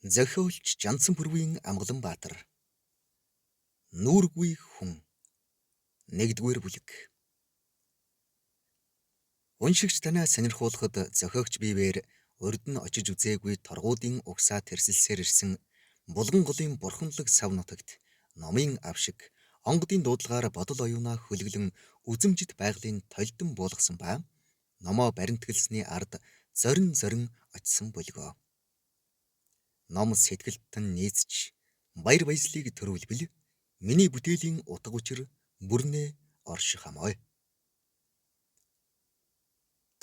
Зохиолч Жансан бүрвийн Амгаланбаатар. Нүүргүй хүн. Нэгдүгээр бүлэг. Уншигч танаа сонирхуулахад зохиогч биевээр урд нь очиж үзээгүй торгуудын угсаа тэрсэлсээр ирсэн булган голын бурханлаг сав нутагт номын авшиг онгодын дуудлагаар бодол оюунаа хөлөглөн үзэмжит байгалийн толдон буулгасан ба номоо баримтгэлсний ард зорин очисон болгоо. Ном сэтгэлтэн нийцч баяр баясгалыг төрүүлбэл миний бүтээлийн утга учир бүрнээ орших амой.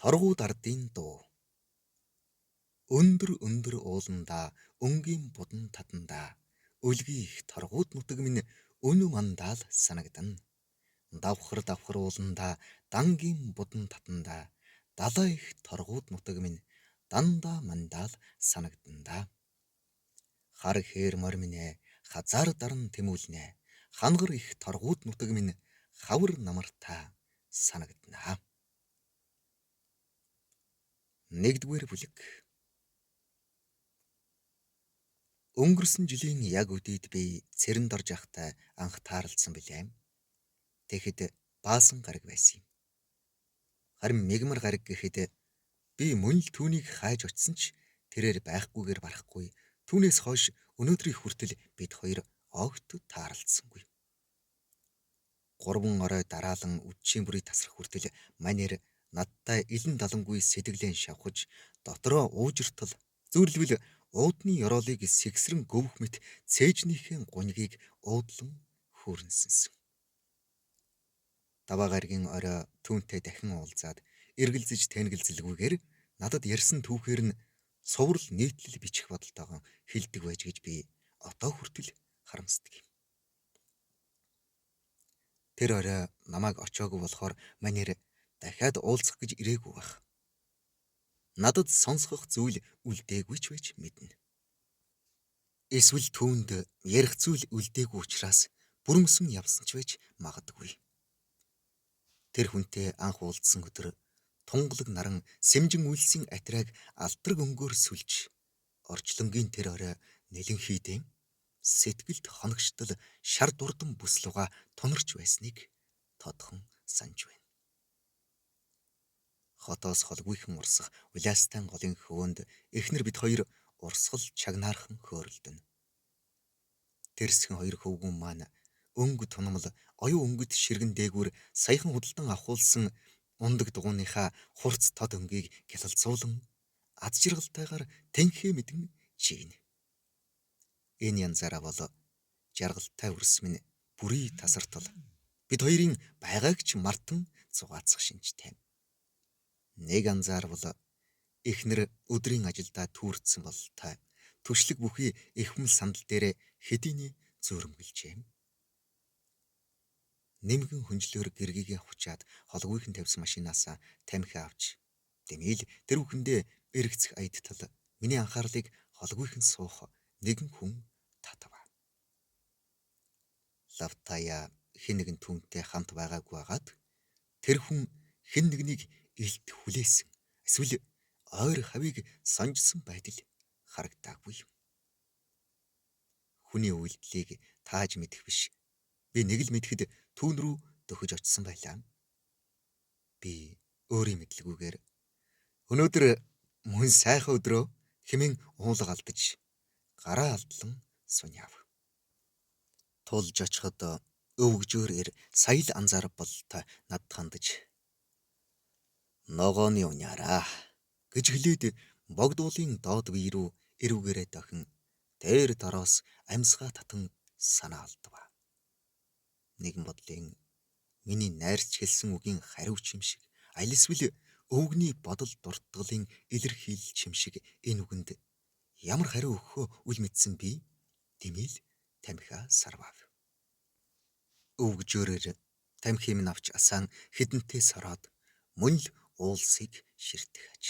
Торгууд ардын дуу. Өндөр ууландаа өнгийн будан татандаа өлгий их торгууд нутаг минь өнө мандаал санагдана. Давхар ууландаа дангийн будан татандаа далай их торгууд нутаг минь дандаа мандаал санагдана. Хар хээр мор минь хазаар даран тэмүүлнэ. Хангар их торгууд нутаг минь хавар намартаа санагдана. Нэгдүгээр бүлэг. Өнгөрсөн жилийн яг үдийд би цэрэнд орж явахдаа анх таарлцсан билээ. Тэгэхэд баасан гараг байсан юм. Харин мигмар гараг гэхэд би мөн л түүнийг хайж очисон ч тэрээр байхгүйгээр барахгүй. Түүнээс хойш өнөөдрийн хүртэл бид хоёр огт таарлцсангүй. 3 орой дараалан үдшийн бүрий тасрах хүртэл манер надтай илэн далангүй сэтгэлэн шавхаж дотроо уужиртал зүрлвэл уудны ёроолыг сэгсрэн гөвөх мэт цээжнийхэн гуньгийг уудлан хүүрнэсэнсэн. Даваа гарагийн орой түүнтэй дахин уулзаад эргэлзэж тэнгэлзэлгүйгээр надад ярьсан түүхээр нь суврал нийтлэл бичих бодолтойгоо хэлдэг байж гэж би одоо хүртэл харамсдаг юм. Тэр орой намайг очоогүй болохоор манер дахиад уулзах гэж ирээгүй байх. Надад сонсгох зүйл үлдээгүй ч байж мэднэ. Эсвэл түүнд ярих зүйл үлдээгүй учраас бүрмсэн явсан ч байж магадгүй. Тэр хүнтэй анх уулзсан өдөр тунгалаг наран сэмжин үйлсийн атрааг алдраг өнгөөр сүлж орчлонгийн тэр орой нэлен хийдэн сэтгэлд хоногчтол шар дурдан бүслуга тунарч байсныг тодхон санаж байна. Хотоос холгүйхэн урсах уляастайн голын хөвөнд эхнэр бид хоёр урсгал чагнаархан хөөрөлдөнө. Тэрсхэн хоёр хөвгүн маань өнгө тунамл оюун өнгөт ширгэн дээгүүр саяхан худалдан авахулсан ундаг дугуйныхаа хурц тод өнгийг гялалзуулан ад жаргалтайгаар тэнхээ мэдэн жигнэ. Энэ янзаараа бол жаргалтай үрс минь бүрий тасартал бид хоёрын байгааг ч мартан зугаацах шинжтэй. Нэг анзаар бол эхнэр өдрийн ажилдаа түүрдсэн бололтой түшлэг бүхий эхмэл сандал дээр хэдийний зөөрмгөлжээ. Нэмгэн хүнжлөөр гэргийгээ хучаад холгүйхэн тавьсан машинаас тамхи авч дэмийл тэр бүхэндээ эргэцэх аядтал миний анхаарлыг холгүйхэн суух нэгэн хүн татав. Лавтая хэн нэгэн түүнтэй хамт байгаагүй агаад тэр хүн хэн нэгнийг илт хүлээсэн эсвэл ойр хавийг сонжсон байдал харагдаагүй. Хүний үйлдэлийг тааж мэдэх биш. Би нэг л мэдэхэд түүн рүү дөхөж очсон байлаа. Би өөрийн мэдлэгүүгээр өнөөдөр мөн сайхан өдрөө хэмээн уулга алдаж гараа алдлан суняав. Тулж очиход өвгжөөр ир саял анзаар бололтой надд хандаж ногооны уняраа гэж хэлээд богдуулын доод бие рүү эрүүгээрээ дохин тэр дороос амьсгаа татан санаа алдав. Нэгэн бодлын миний найрч хэлсэн үгийн хариуч юм шиг аль эсвэл өвгний бодол дуртгалын илэрхийлэл юм шиг энэ үгэнд ямар хариу өгөхөө үл мэдсэн би дэмийл тамхиа сарвав. Өвгжөөрөөр тамхи минь авч асаан хідэнтэй сороод мөн л уулсыг ширтэх аж.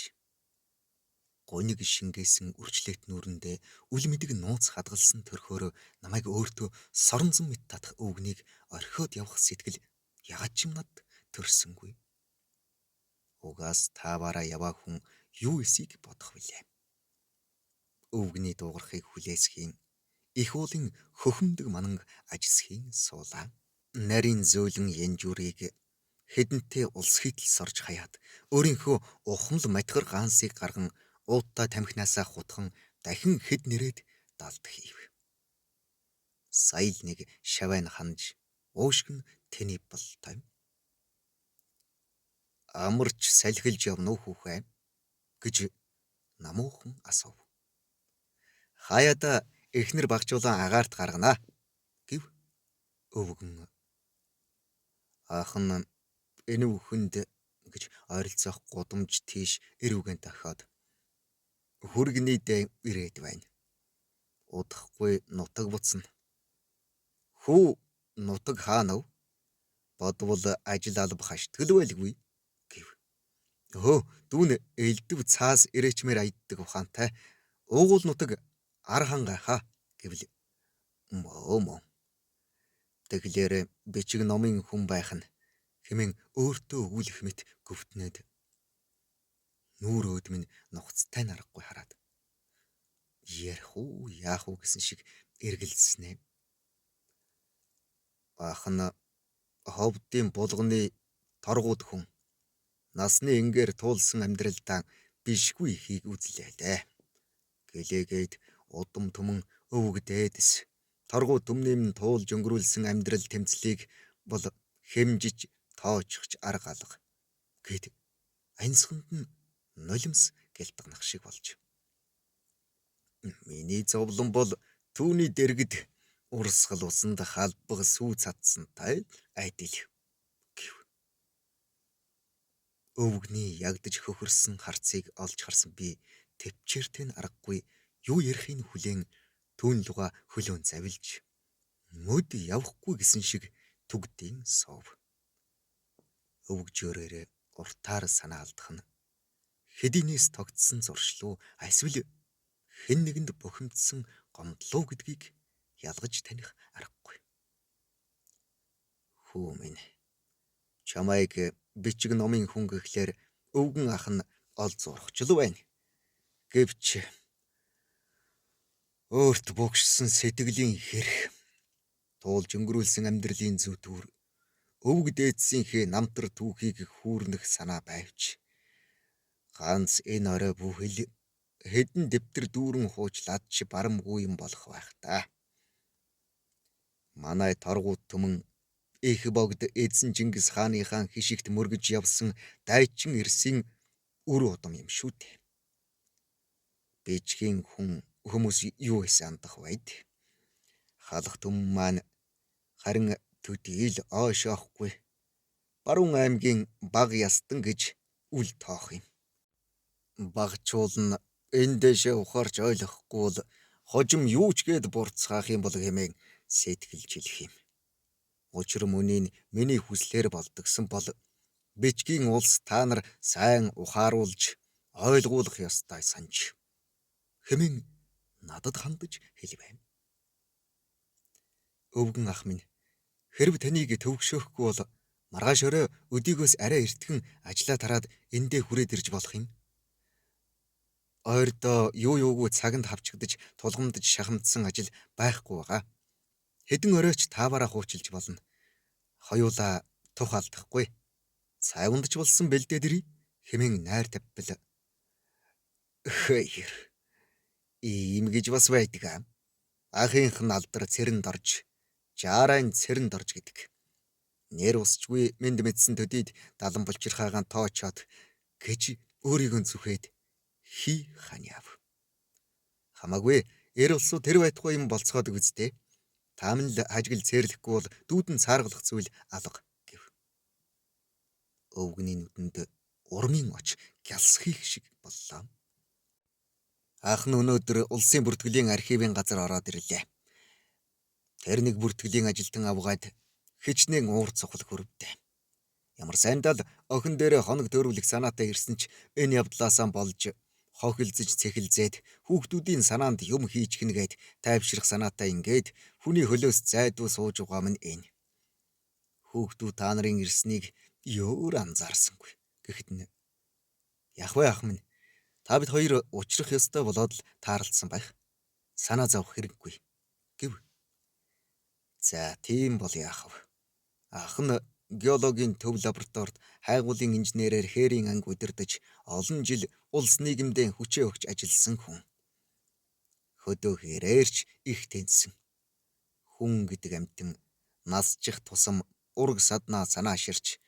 Гуниг шингээсэн үрчлэт нүүрэндээ үл мэдэг нууц хадгалсан төрхөөр намайг өөртөө соронзон мэт татах өвгнийг орхиод явах сэтгэл ягаад ч юм над төрсөнгүй. Угаас тааваараа яваа хүн юу эсийг бодох вүлээ. өвгний дуугархыг хүлээсхийн их уулын хөхөмдөг мананг ажисхийн суулаа. Нарийн зөөлөн янжуурыг хэдэнтэй улс хитл сорж хаяад өөрийнхөө ухамл матгар гаансыг гарган ууттай тамхинасаа хутхан дахин хэд нэрэд далд хийв. Сая л нэг шавайн ханж уушгин тэний болтой. Амарч салхилж явна уу хүүхэ гэж намуухан асуув. Хаяада эхнэр багжуулан агаарт гаргана гэв өвгөн. Аахан энэ үхэнд гэж ойролцоох гудамж тийш эрүүгэн тахаад хүргний дэ ирээд байна. Удахгүй нутаг буцна. Хүү нутаг хаана вэ? Бодвол ажил алба хаштгал байлгүй гэв. Өө дүүн элдв цаас ирээчмээр аяддаг ухаантай уугуул нутаг ар хангайхаа гэвэл мөө. Тэглэр бичиг номын хүн байх нь хэмээн өөртөө өгүүлэх мэт гөвтнөд нүүр өөдмөн нухацтай нарахгүй хараад ярих уу яах уу гэсэн шиг эргэлзснэ. Аахан ховдын булганы торгууд хүн насны ингээр туулсан амьдралдаа бишгүй ихийг үзлээ дээ. Гэлээгээд удам түмэн өвөг дээдэс торгуу түмнэм туулж өнгөрүүлсэн амьдрал тэмцлийг бол хэмжиж тоочхч арга алга гэд аньсганд нь нулимс гэлтгнах шиг болж. Миний зовлон бол түүний дэргэд урсгал усанд халбаг сүү цадсантай айдил гэв. Өвгний ягдж хөхөрсөн харцыг олж харсан би төвчээртэй аргагүй юу ярихыг хүлээн түүн луга хөлөөн завилж мөд явахгүй гэсэн шиг түгдийн сов. Өвгжөөрөө уртаар санаа алдах нь хэдийнээс тогтсон зуршлуу эсвэл хэн нэгэнд бухимдсан гомдлоо гэдгийг ялгаж таних аргагүй. Хүү минь чамайг бичиг номын хүн гэхлээр өвгөн ах нь олз урахчл байна. Гэвч өөрт богшсон сэтгэлийн хэрэг туулж өнгөрүүлсэн амьдралын зүтгүүр өвг дээдсийнхээ намтар түүхийг хүүрнэх санаа байвч ганц энэ орой бүхэл хэдэн дэвтэр дүүрэн хуучладч барамгүй юм болох байх та. Манай торгууд түмэн их богд эзэн Чингис хааныхаа хишигт мөргөж явсан дайчин эрсийн үр удам юм шүү дээ. Бичгийн хүмүүс юу хийсэн андах байд. Халах түмэн маань харин төдийл оошоохгүй Баруун аймгийн баг ястан гэж үл тоох юм. Багчуул нь энэ дэшээ ухаарч ойлгохгүй бол хожим юу ч гээд бурцгаах юм бол хэмээн сэтгэлж хэлэх юм. Учир мөнийг миний хүслээр болдгсон бол бичгийн улс та нар сайн ухааруулж ойлгуулах ёстой санж хэмээн надад хандаж хэлвэм. Өвгөн ах минь хэрв таныг төвөгшөөхгүй бол маргааш орой өдийгөөс арай эртхэн ажлаа тараад эндээ хүрээд ирж болох юм. Ойрдоо юугүй цаганд хавчигдаж тулгамдж шахамдсан ажил байхгүй байгаа. Хэдэн оройч тааваараа хуучилж болно. Хоёулаа тух алдахгүй. Цайвандч болсон бэлдээд ирий хэмээн найр тавьбал. Хөөе. Ийм гэж бас байдаг. Ахынх нь алдар цэрэнд орж, жаарайн цэрэнд орж гэдэг. Нэр усчгүй мэд мэдсэн төдийд далан булчирхаагаан тоочоод гэж өөрийгөө зүхэд хий ханяав. Хамаагүй эр улсуу тэр байтугай юм болцоход үздэй. Тааман л хажигл цээрлэхгүй бол дүүдэн цааргалах зүйл алга гэв. Өвгний нүдэнд урмын оч гялсхийх шиг боллоо. Ах нь өнөөдөр улсын бүртгэлийн архивын газар ороод ирлээ. Тэр нэг бүртгэлийн ажилтан авгаад хичнээн уур цохол хөрөвдөө. Ямар сайндаа л охин дээр хоног дөөрүүлэх санаатай ирсэн ч энэ явдлаасаа болж хохилзэж цэхэлзээд хүүхдүүдийн санаанд юм хийчихнэ гээд тайвшрах санаатай ингээд хүний хөлөөс зайдуу сууж байгаа минь энэ. Хүүхдүүд та нарын ирснийг ёор анзаарсангүй. Гэхэд нь яг вэ ах минь Та бид хоёр учрах ёстой болоод л таарлцсан байх. Санаа зовох хэрэггүй гэв. За тийм бол яах вэ? Ах нь геологийн төв лабораторид хайгуулын инженерээр хээрийн анги удирдах олон жил улс нийгэмдээ хүчээ өгч ажилласан хүн. Хөдөөхээрч их тэнсэн. Хүн гэдэг амьтан насчих тусам ураг саднаа санаа ширч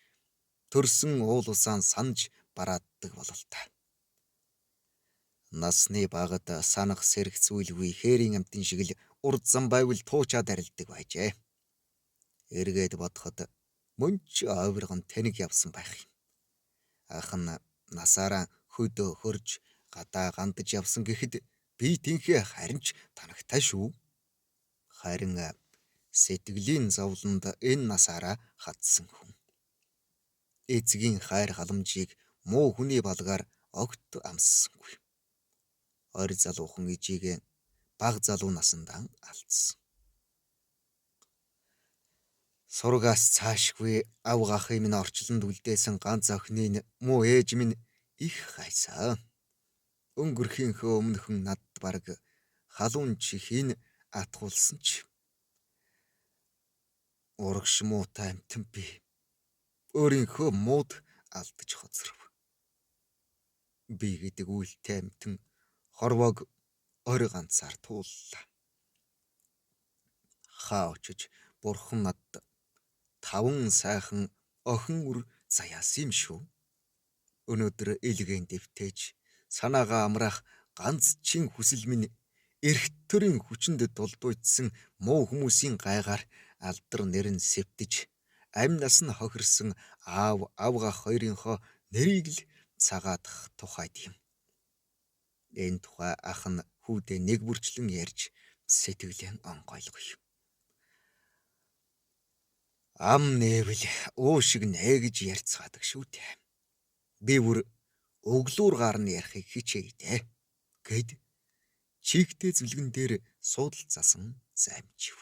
төрсөн уул усаан санаж барааддаг бололтой. Насны багад санах сэрх зүйлгүй хээрийн амьтан шиг л урд зам байвал туучаад арилдаг байжээ. Эргээд бодоход мөн ч ойвргон тэнэг явсан байх юм. Ах нь насаараа хөдөө хөрж гадаа гандаж явсан гэхэд би тэнхээ харин ч танагтай шүү. Харин сэтгэлийн зовлонд энэ насаараа хатсан хүн. Эцгийн хайр халамжийг муу хүний балгаар огт амссангүй. Ойр залуухан ижигээ баг залуу насандаа алдсан. Сургаас цаашгүй авга ахын минь орчлонд үлдээсэн ганц охины муу ээж минь их хайсаа. Өнгөрхийнхөө өмнөхөн над бараг халуун чихийг атгуулсан ч урагш муутай амтан би өөрийнхөө мууд алдаж хоцров. Би гэдэг үйлтэй амтан хорвоог ори ганцаар тууллаа. Хаа очиж бурхан над 5 сайхан охин үр заяасан юм шүү. Өнөөдөр элгэн дэвтээж санаагаа амраах ганц чин хүсэл минь эрх төрийн хүчинд дулдуйдсан муу хүмүүсийн гайгаар алдар нэрн сэвтэж амь нас нь хохирсон аав авгах хоёрынхоо нэрийг л цагаадах тухайд юм. Энэ тухай ах нь хүүдээ нэг бүрчлэн ярьж сэтгэлээ онгойлгоё. Ам нээвэл уу шиг нээгж ярьцгаадаг шүү дээ. Би бүр өглүүр гарны ярихыг хичээе гэд чигтээ зүлгэн дээр суудал засан займжив.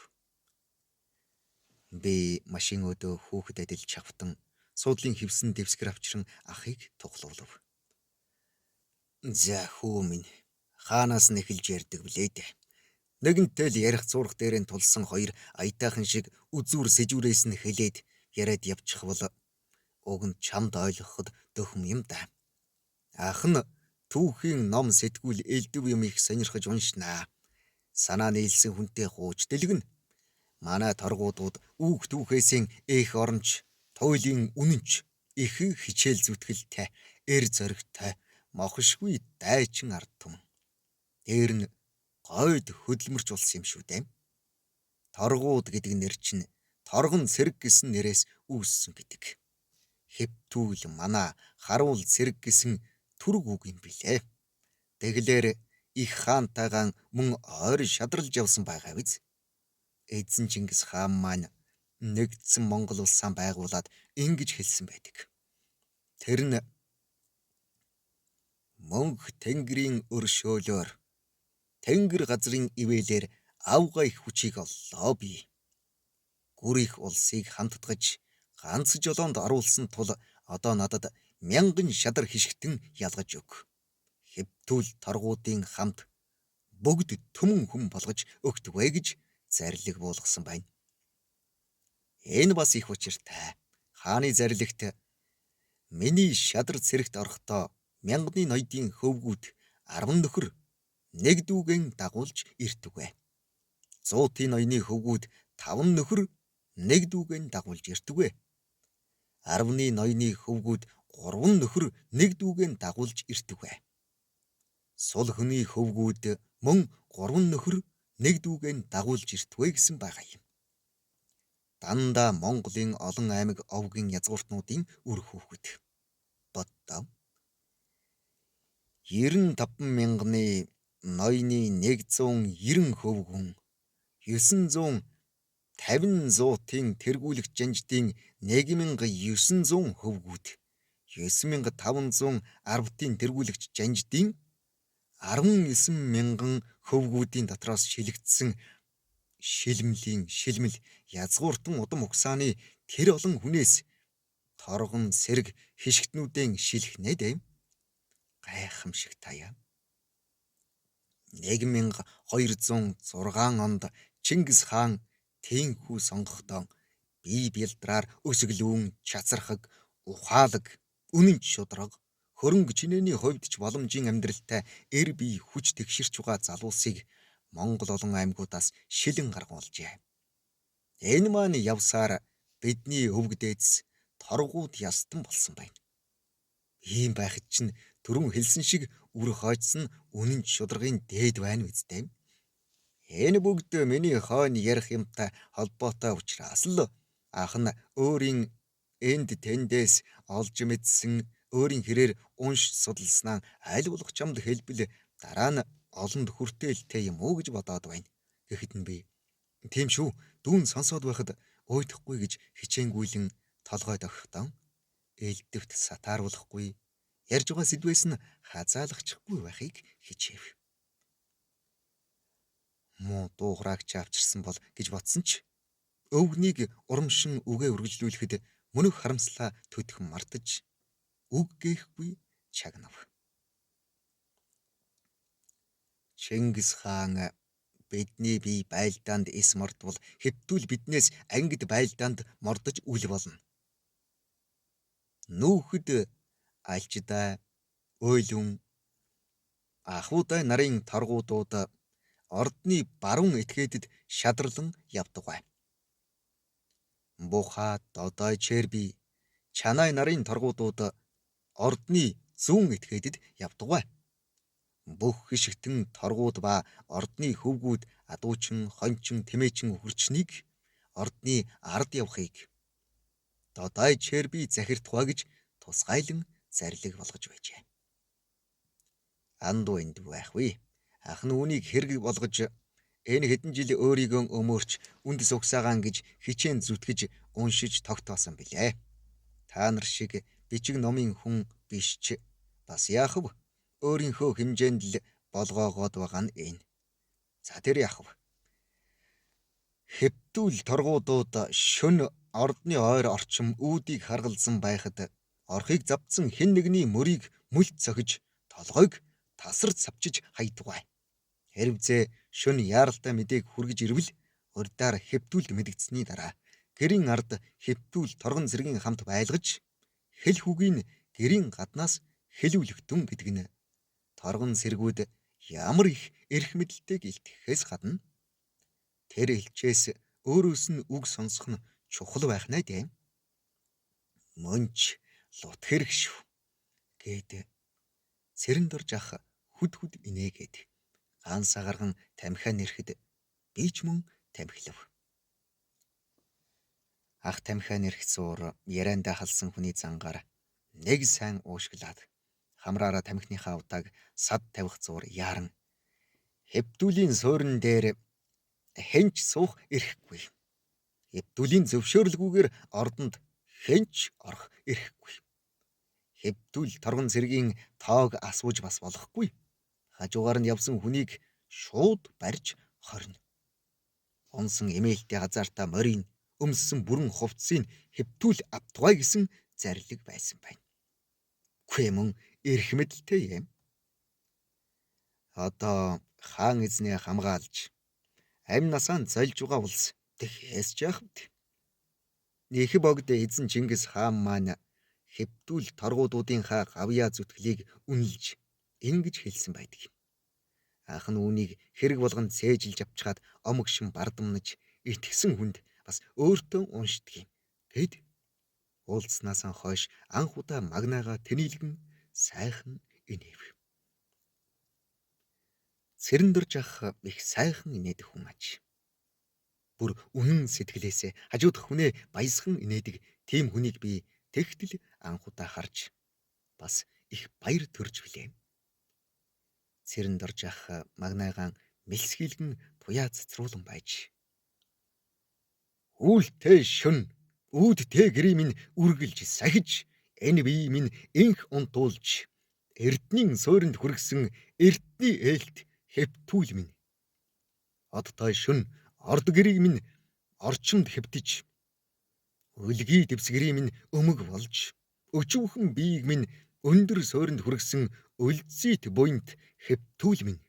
Би машин өдөө хүүхэд адилж хавтан суудлын хевсэн дэвсгэр авчран ахыг тухлуулв. За хүү минь хаанаас нь эхэлж ярьдаг блээ дээ. Нэгэнтэй л ярих зурх дээрээ тулсан хоёр аятайхан шиг үзүүр сэжүүрээс нь хэлээд яриад явчих бол уг нь чамд ойлгоход дөхм юм да. Ах нь түүхийн ном сэтгүүл элдв юм их сонирхож уншнаа. Санаа нийлсэн хүнтэй хууч дэлгэн. Манай торгуудууд үүх түүхээсийн эх оронч, туйлын үнэнч, их хичээл зүтгэлтэй, эр зоригтой, мохшгүй дайчин ард түмэн. Дээр нь гойд хөдөлмөрч улсан юм шүү дээ. Торгууд гэдэг нэр чинь торгон цэрэг гэсэн нэрээс үүссэн гэдэг. Хэвтүүл мана харуул цэрэг гэсэн түрэг үг юм билээ. Тэглэр их хаантайгаан мөн ойр шадралж явсан байгаа биз. Эзэн Чингис хаан маань нэгдсэн Монгол улсаа байгуулад ингэж хэлсэн байдаг. Тэр нь мөнх тэнгэрийн өршөөлөөр тэнгэр газрын ивэлэр авга их хүчийг оллоо би. Гүр их улсыг хамтдагж ганц жолоонд оруулсан тул одоо надад 1000 шадар хишгтэн ялгаж өг. Хэвтүүл торгуудын хамт бүгд төмөн хүм болгож өгтгвэ гэж зарлиг буулгасан байна. Энэ бас их учиртай. Хааны зарлагт миний шадар цэрэгт орохдоо мянганы ноёдын хөвгүүд 10 нөхөр нэг дүүгэн дагуулж иртүгвэ. 100-ийн ноёны хөвгүүд 5 нөхөр нэг дүүгэн дагуулж иртүгвэ. 10-ны ноёны хөвгүүд 3 нөхөр нэг дүүгэн дагуулж иртүгвэ. Сул хөний хөвгүүд мөн 3 нөхөр нэг дүүгэн дагуулж иртүгвэ гэсэн байгаа юм. Дандаа Монголын олон аймаг овгийн язгууртнуудын үр хүүхэд. Боддоо 95 мянганы ноёны 190 хөвгүн 950 зуутын тэргүүлэгч жанждын 1900 хөвгүүд 9500 арвтын тэргүүлэгч жанждын 19 мянган хөвгүүдийн дотроос шилэгдсэн шилмэл язгууртан удам угсааны тэр олон хүнээс торгон сэрэг хишгтнүүдэн шилэх нэ дээ. гайхамшиг таяа. 1206 онд Чингис хаан Тэнхүү сонгохдоо бие бэлдраар өсөглүүн чацархаг, ухаалаг, үнэн шудраг, хөрөнгө чинээний хувьд ч боломжийн амьдралтай эр бие хүч тэгшэрч байгаа залуусыг Монгол олон аймагуудаас шилэн гаргуулжээ. Энэ маань явсаар бидний өвөг дээдс торгууд ястан болсон байна. Ийм байхад чинь түрүүн хэлсэн шиг үр хойцсон үнэн шударгын дээд байна үстэй. Энэ бүгд миний хойно ярих юмтай холбоотой учраас л ах нь өөрийн энд тэндээс олж мэдсэн өөрийн хэрээр унш судалснаа аль болох чамд хэлбэл дараа нь олонд хүртээлтэй юм уу гэж бодоод байна. Гэхэд нь би тийм шүү, дүүн сонсоод байхад уйдахгүй гэж хичээнгүйлэн толгойд огтхон ээлдэвт сатааруулахгүй ярьж байгаа сэдвээс нь хазаалгачихгүй байхыг хичээв. Муу дуугарагч авчирсан бол гэж бодсон ч өвгнийг урамшин үгээ үргэлжлүүлэхэд мөнх харамслаа төдөх мартаж үг гээхгүй чагнав. Чингис хаан бидний бие байлдаанд эс мордвол хэвтүүл биднээс ангид байлдаанд мордож үл болно. Нүүхэд альчдаа ойлун ахуйтай нарын торгуудууд ордны баруун этгээдэд шадралан явдаг бай. Буха додой черби чанай нарын торгуудууд ордны зүүн этгээдэд явдаг бай. Бүх хишгтэн торгууд ба ордны хөвгүүд адуучин, хончин, тэмээчин хурчныг ордны ард явахыг додой черби захирдах гэж тусгайлан зарлиг болгож байжээ. Андуу энд байхгүй. Ах нь үнийг хэрэг болгож энэ хэдэн жил өөрийгөө өмөрч үндэс угсаагаан гэж хичээн зүтгэж уншиж тогтоосон билээ. Та нар шиг бичиг номын хүн биш ч бас яахав өөрийнхөө хэмжээнд л болгоогоод байгаа нь энэ. За тэр яахав. Хэвтүүл торгуудууд шөнө ордны ойр орчим үүдийг харгалзан байхад орхийг завдсан хэн нэгний мөрийг мүлт цохиж толгойг тасар цавчиж хайдгаа. Хэрвзээ шөнө яаралтай мэдээг хүргэж ирвэл урдаар хэвтүүлд мэдгдсэний дараа гэрийн ард хэвтүүл торгон зэргийн хамт байлгаж хэл хүгийн гэрийн гаднаас хэлүүлэх дүн гэдэг нь торгон сэргүүд ямар их эрх мэдэлтэйг илтгэхээс гадна тэр элчээс өөрөөс нь үг сонсох нь чухал байх нэ дээ. Мөнч лут хэрэг шүү гээд цэрэн дорж ах хүд инээгээд ганс агархан тамхиа нэрхэд би ч мөн тамхилав. Ах тамхиа нэрх зуур яриандаа халсан хүний зангаар нэг сайн уушглаад хамраараа тамхиныхаа утааг сад тавих зуур яаран хэвтүүлийн суурин дээр хэнч суух эрхгүй. Хэвтүүлийн зөвшөөрлгүйгээр ордонд хэнч орох эрхгүй. Хэвтүүл торгон зэргийн тоог асууж бас болохгүй. Хажуугаар нь явсан хүнийг шууд барьж хорно. Онсон эмээлтэй хазаартаа морийн өмссөн бүрэн хувцсыг хэвтүүл автгай гэсэн зарлиг байсан байна. Үгүй мөн эрх мэдэлтэй юм. Одоо хаан эзнээ хамгаалж амь насаан зольж байгаа улс тэхээс ч яах вэ? Их богд эзэн Чингис хаан маань хэвтүүл торгуудынхаа гавьяа зүтгэлийг үнэлж ингэж хэлсэн байдаг. Ах нь үүнийг хэрэг болгонд цээжилж авчгаад омгшин бардамнаж итгэсэн хүнд бас өөртөө уншдаг юм. Гэд уулзснаасаа хойш анх удаа магнаага тэнилгэн сайхан инээв. Цэрэн дорж ах их сайхан инээдэг хүн аж. Бүр үнэн сэтгэлээсээ хажуудах хүнээ баясхан инээдэг тийм хүнийг би тэгтэл анх удаа харж бас их баяр төрж билээ. Цэрэн дорж ах магнайгаан мэлсхийлгэн туяа цэцруулан байж. Үлтэй шүн үүдтэй гэрээ минь үргэлж сахиж энэ бие минь инх унтуулж эрдний суйранд хүргэсэн эрдний ээлт хэвтүүл минь. Одтой шүн орд гэрийг минь орчинд хэвтэж үлгий дэвсгэрийг минь өмг болж өчүүхэн биеийг минь өндөр суурьнд хүргэсэн өлзийт буйнт хэвтүүл минь.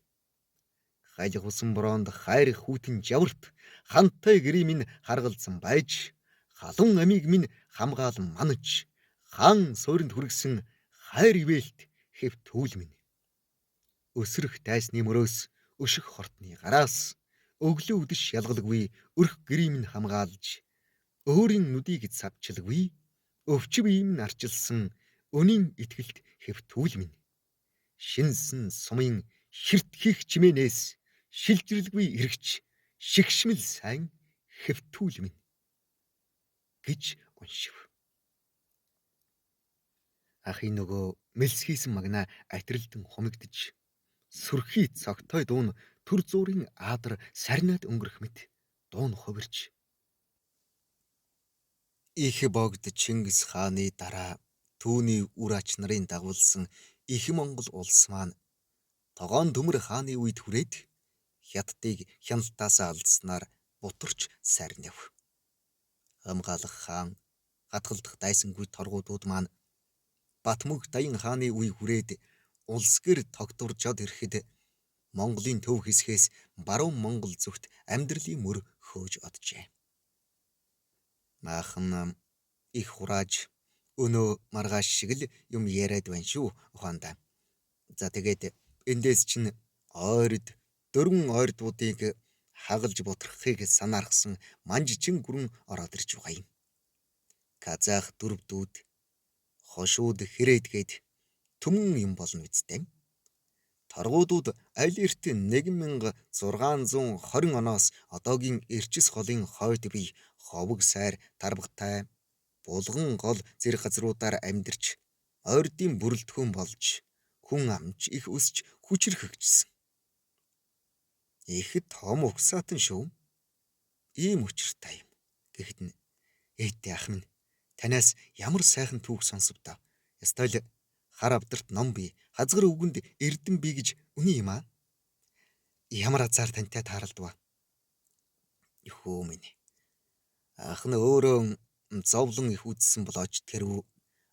Хайлх усан бороонд хайрх хүүтэн жаварт хантай гэрээ минь харгалзан байж халуун амийг минь хамгаал манаж хаан суурьнд хүргэсэн хайр ивэлт хэвтүүл минь. Өсрөх дайсны мөрөөс өших хортны гараас өглөө үдэш ялгалгүй өрх гэрээ минь хамгаалж өөрийн нүдийг цавчлаггүй өвчв ийм нарчилсан өнийн итгэлт хэвтүүл минь. Шинсэн сумын хиртхийх чимээнээс шилжрэлгүй эргэж шигшмэл сайн хэвтүүл минь гэж уншив. Ахын нөгөө мэлсхийсэн магнаа атрилдан хумигдж сүрхий цогтой дуун төр зуурын аадар сарниад өнгөрөх мэт дуун хувирч их богд Чингис хааны дараа түүний үр ач нарын дагуулсан их Монгол улс маань тогоон төмөр хааны үед хүрээд хятадыг хяналтаасаа алдснаар бутарч сарнив. Хамгаалах хаан хатгалдах дайсангүй торгуудууд маань Батмүг Даян хааны үе хүрээд улс гэр тогтворжод ирэхэд Монголын төв хэсгээс баруун Монгол зүгт амьдралын мөр хөөж оджээ. Maaхан их хурааж өнөө маргааш шиг л юм яриад байна шүү ухаандаа. За тэгээд эндээс чинь ойрд дөрвөн ойрдуудыг хагалж бутрахыг санаархсан манжичин гүрэн ороод ирж байгаа юм. Казах дөрвдүүд хошууд хэрээдгээд түмэн юм болно үсттэй. Торгуудууд аль эрт 1620 оноос одоогийн Эрчис голын хойд бие ховог сайр тарбагтай булган гол зэрэг газруудаар амьдарч ойрдын бүрэлдэхүүн болж хүн амч их өсч хүчрэхэгжсэн. Их том угсаатан шүү. Ийм учиртай юм. Гэхдээ ээдтэй ах минь танаас ямар сайхан түүх сонсов та. Ястай л хар авдарт ном би хазгар өвгөнд эрдэн би гэж үний юм аа. Ямар азар тантай тааралдва. Юхөө минь. Ах нь өөрөө зовлон их үдсэн болооч тэрв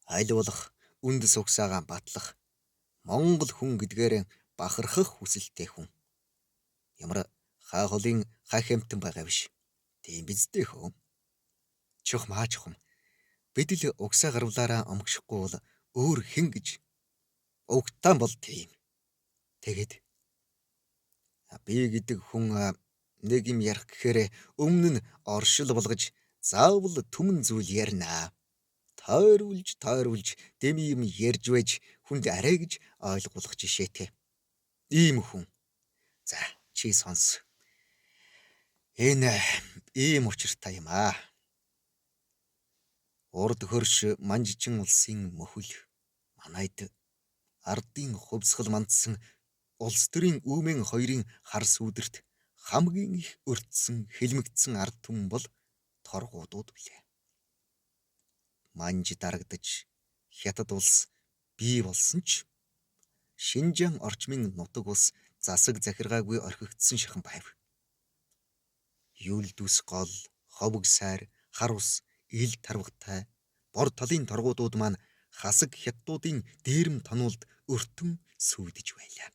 аль болох үндэс угсаагаа батлах Монгол хүн гэдгээр бахархах хүсэлтэй хүн. Ямар хаа холын хаа хэмтэн байгаа биш. Тийм биз дээ хөө. Чөх маачхам. Бид л угсаа гарвлаараа омгшихгүй бол өөр хэн гэж угтаан бол тийм. Тэгээд би гэдэг хүн нэг юм ярих гэхээр өмнө нь оршил болгож заавал түмэн зүйл ярина. Тойруулж дэм юм ярьж байж хүнд арай гэж ойлгуулах жишээтэй. Ийм хүн. За чи сонс. Энэ ийм учиртай юм аа. Урд хөрш манжичин улсын мөхөл манайд ардын хувьсгал мандсан улс төрийн үүмэн хоёрын хар сүудэрт хамгийн их өртсөн хэлмэгдсэн ард түмэн бол торгуудууд билээ. Манж дарагдаж хятад улс бий болсон ч Шинжаан орчмын нутаг ус засаг захиргаагүй орхигдсон шихэн байв. Юул дүс гол, ховог сайр, хар ус, ил тарвгатай, бор талын торгуудууд маань хасаг хятадуудын дээрэм тонуулд өртөн сүйдэж байлаа.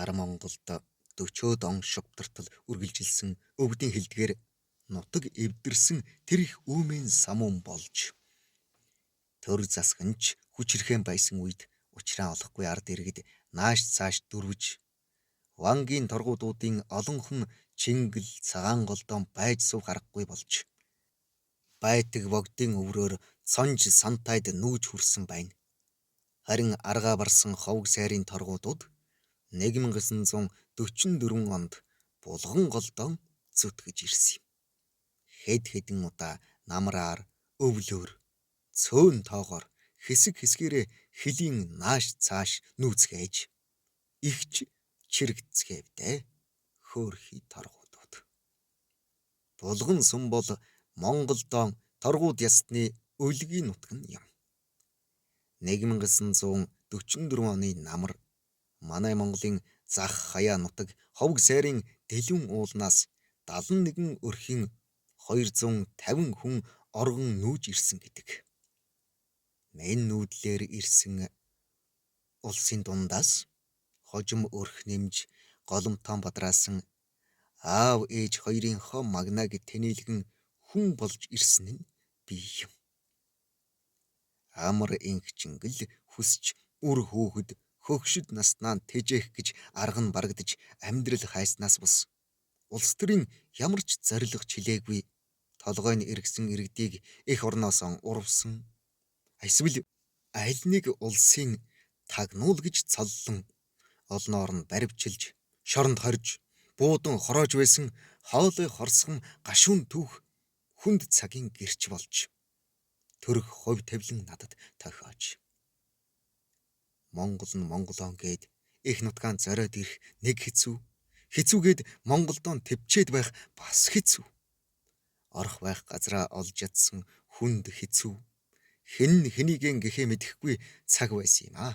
Ар Монголд 40 он шугтартал үргэлжилсэн өвдийн хилдгээр нутаг эвдэрсэн тэр их үүмэн самуун болж төр засганч хүчрэхэн байсан үед учраа олохгүй ард иргэд нааш цааш дөрвж Вангийн торгуудуудын олонхон Чингэл цагаан голдон байж сув гарахгүй болж байтаг богдын өврөөр цонж сантайд нүүж хүрсэн байна. Харин аргаа барсан ховг сайрын торгуудууд 1944 онд булган голдон зүтгэж ирсэн юм. Хэд хэдэн удаа намраар, өвлөөр, цөөн тоогоор хэсэг хэсгээрээ хөлийн нааш цааш нүүцгээж ихч чирэгцгээвдээ хөөрхий торгуудууд. Булган сум бол Монголдон торгууд ясны өлгийн нутаг юм. 1944 оны намар манай Монголын зах хаяа нутаг ховг сайрын дэлгүүн уулнаас 71 өрхийн 250 хүн оргон нүүж ирсэн гэдэг. Энэ нүүдлээр ирсэн улсын дундаас хожим өрх нэмж голомтон бадраасан аав ээж хоёрын хом магнаг тэнэлгэн хүн болж ирсэн нь би юм. Амар инхчингэл хүсч үр хөөхд хөгшөд наснаа тэжээх гэж арга нь барагдаж амьдрал хайснаас бус улс төрийн ямар ч зориг чилээгүй толгойн эргэсэн иргэдийг эх орноос урвсан эсвэл аль нэг улсын тагнуул гэж цоллон олноор нь баривчилж шоронд хорж буудан хороож байсан хоолой хорсгон гашуун түүх хүнд цагийн гэрч болж төрөх хувь тавилан надад тохиож Монгол нь Монголон гээд их нутгаан зориод ирэх нэг хэцүүгээд Монголдон төвчээд байх бас хэцүү орох байх газраа олж ядсан хүнд хэцүү хэн хэнийгэн гэхээ мэдэхгүй цаг байсан юм аа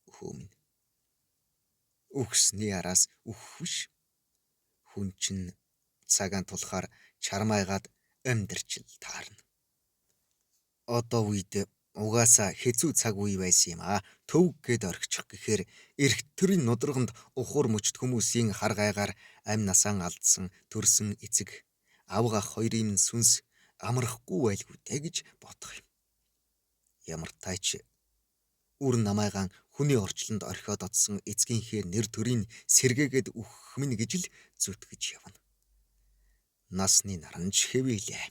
өхөө минь үхсний араас үхвш хүн чинь цагаан тулахаар чармайгаад амьдарч таарна. Одоо үед угаасаа хэцүү цаг үе байсан юм аа. Төв гээд орхичих гэхээр эрх төрийн нудраганд ухуур мөчт хүмүүсийн хар гайгаар амь насаан алдсан төрсөн эцэг авга хоёрын сүнс амрахгүй байлгүй дээ гэж бодох юм. Ямар тайч үр намайгаан хүний орчлонд орхиод отсон эцгийнхээ нэр төрийн сэргээгээд үхэх минь гэж л зүтгэж явна. Насны наранж хэвээлээ.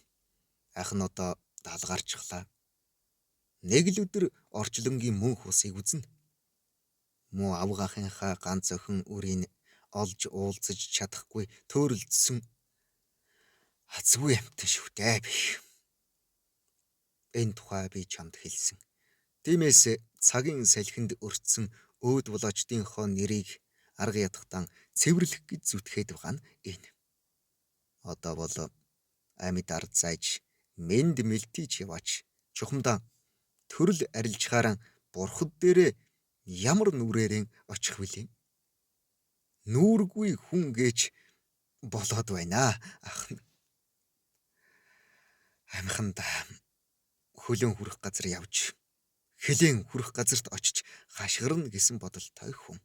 Ах нь одоо даалгарчихлаа. Нэг л өдөр орчлонгийн мөнх усыг үзнэ. Муу авгаахынхаа ганц охин үрийг олж уулзаж чадахгүй төөрөлдсөн азгүй амтан шүү дээ би. Энэ тухай би чамд хэлсэн. Тиймээс цагийн салхинд өртсөн өөд болоочдынхоо нэрийг арга ятгатан цэвэрлэх гэж зүтгээд байгаа нь энэ. Одоо бол амьд ард зайж мэнд мэлтийч яваач чухамдаа төрөл арилжихаараа бурхад дээрээ ямар нүрээрэн очих вүлээ. Нүүргүй хүн гэж болоод байна ах. Амханд хөлөн хүрэх газар явж хилэн хүрэх газарт очиж хашгирна гэсэн бодолтой хүн.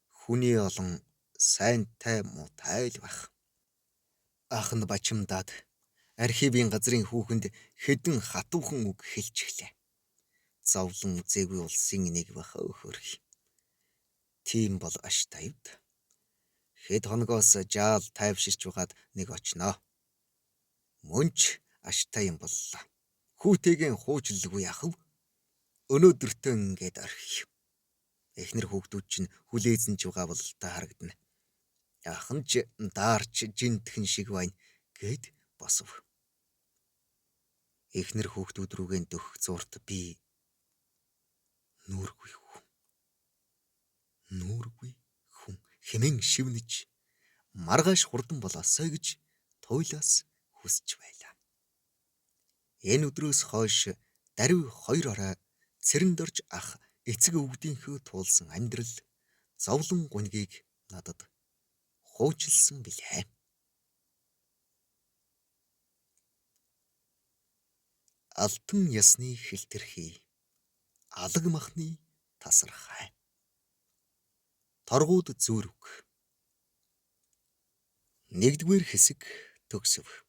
Хүний олон сайнтай муутай л байх. Ах нь бачимдаад архивын газрын хүүхэнд хэдэн хатуухан үг хэлж эхлэв. Зовлон үзээгүй улсын нэг баха өхөрх. Тийм бол аш тавд. Хэд хоногоос жаал тайвширч угаад нэг очноо. Мөнч аштай юм боллоо. Хүүтэйгэн хуучилгүй яхав. Өнөөдөртөө ингээд орхив. Эхнэр хүүхдүүд чинь хүлээзэн ч угаа бололтой харагдана. Ах нь ч даарч жинтхэн шиг байна гэд босов. Эхнэр хүүхдүүд рүүгэн дөх зурт би нүүргүй хүн хэмээн шивнэж маргааш хурдан болоосой гэж туйлаас хүсч байлаа. Энэ өдрөөс хойш даруй 2 орой цэрэнд орж ах эцэг өвгдийнхөө туулсан амьдрал зовлон гунгийг надад хуучилсан билээ. Алтан ясны хилтерхий алаг махны тасархай. Торгууд зүүрэг. 1-р хэсэг төгсөв.